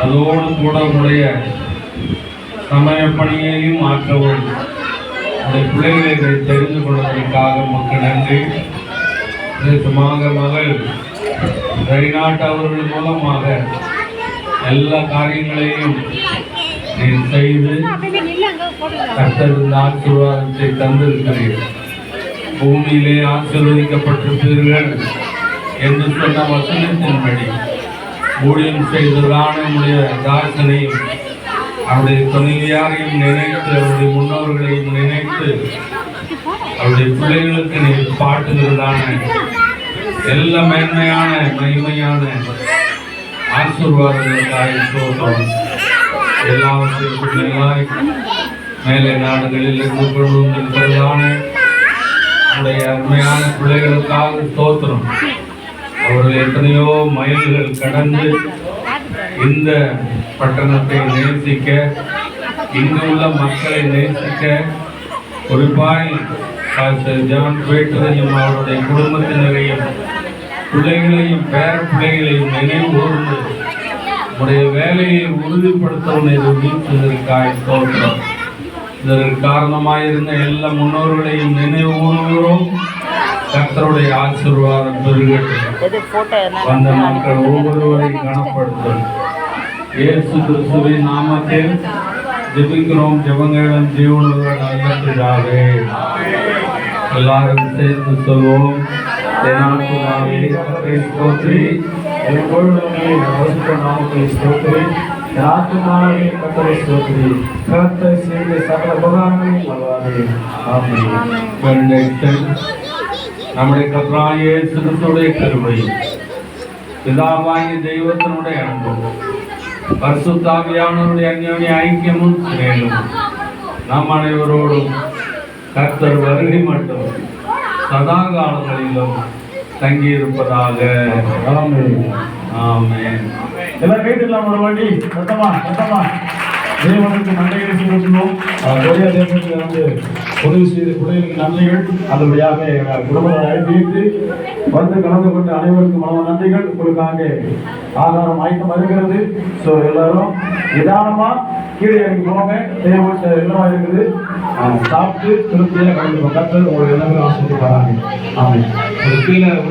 அதோடு கூட உடைய சமய பணியையும் ஆற்றவும் அந்த பிள்ளைகளை தெரிந்து கொள்வதற்காக மக்கள் நன்றி. விசேஷமாக மகள் ரெய்னாட் அவர்கள் மூலமாக எல்லா காரியங்களையும் நீ செய்து கர்த்தர் இந்த ஆசீர்வாதத்தை தந்திருக்கிறீர்கள். பூமியிலே ஆசீர்வதிக்கப்பட்டிருப்பீர்கள் என்று சொன்ன வசனத்தின்படி ஊழியம் செய்ததான நம்முடைய தாசனையும் அவருடைய துணைவியாரையும் நினைத்து அவருடைய முன்னோர்களையும் நினைத்து அவருடைய பிள்ளைகளுக்கு நீ பாட்டுகிறதான எல்லா மேன்மையான மகிமையான ஆசீர்வாதங்களுக்காக சோதம் எல்லாவற்றையும் மேலே நாடுகளில் இருந்து கொண்டு வந்திருக்கிறதான நம்முடைய அருமையான பிள்ளைகளுக்காக ஸ்தோத்திரம். அவர்கள் எத்தனையோ மைல்கள் கடந்து இந்த பட்டணத்தை நேசிக்க, இங்கு உள்ள மக்களை நேசிக்க, குறிப்பாய் ஜான் பேட்டரையும் அவருடைய குடும்பத்தினரையும் பிள்ளைகளையும் பேர பிள்ளைகளையும் நினைவு கூர்ந்து உடைய வேலையை உறுதிப்படுத்தவும் வீழ்த்துவதற்காக ஸ்தோத்திரம். இதற்கு காரணமாயிருந்த எல்லா முன்னோர்களையும் நினைவு கூறுகிறோம். கர்த்தருடைய ஆசீர்வாதம் பெருகட்டும். வந்த மக்கள் ஒவ்வொருவரையும் கனப்படுத்தும். இயேசு கிறிஸ்துவின் நாமத்தில் ஜெபிக்கிறோம். ஜெபங்களும் ஜீவனுடன் நல்லதாவே. எல்லாரும் சேர்ந்து சொல்வோம். ஸ்தோத்திரி நம்முடைய கர்த்தராகிய இயேசு கிறிஸ்துவின் கிருபை, பிதாவாகிய தெய்வத்தினுடைய அன்பும் பரிசுத்த ஆவியானவருடைய அந்யோன்ய ஐக்கியமும் மேலும் நம் அனைவரோடும் கர்த்தர் வருகை மட்டும் சதா காலங்களிலும் தங்கியிருப்பதாக. ஆமென். எல்லாம் கேட்டுலாம் ஒரு வாட்டி சத்தமா தேவனுக்கு நன்மைகளை செலுத்தணும். கொரியா தேசத்தில் உதவி செய்த பிள்ளைகளுக்கு நன்மைகள் அதுபடியாக குடும்பத்தை அழைத்து வந்து கலந்து கொண்ட அனைவருக்கும் மன நன்றிகள். உங்களுக்காக ஆதாரம் ஆயத்தம் வருகிறது. ஸோ எல்லாரும் நிதானமா கீழே இறங்கி போங்க. தேவன் எல்லாமா இருக்குது. சாப்பிட்டு திருப்தியாக கலந்து கற்று உங்களுக்கு எல்லாமே ஆசிரியர் வராங்க. ஆமாம்.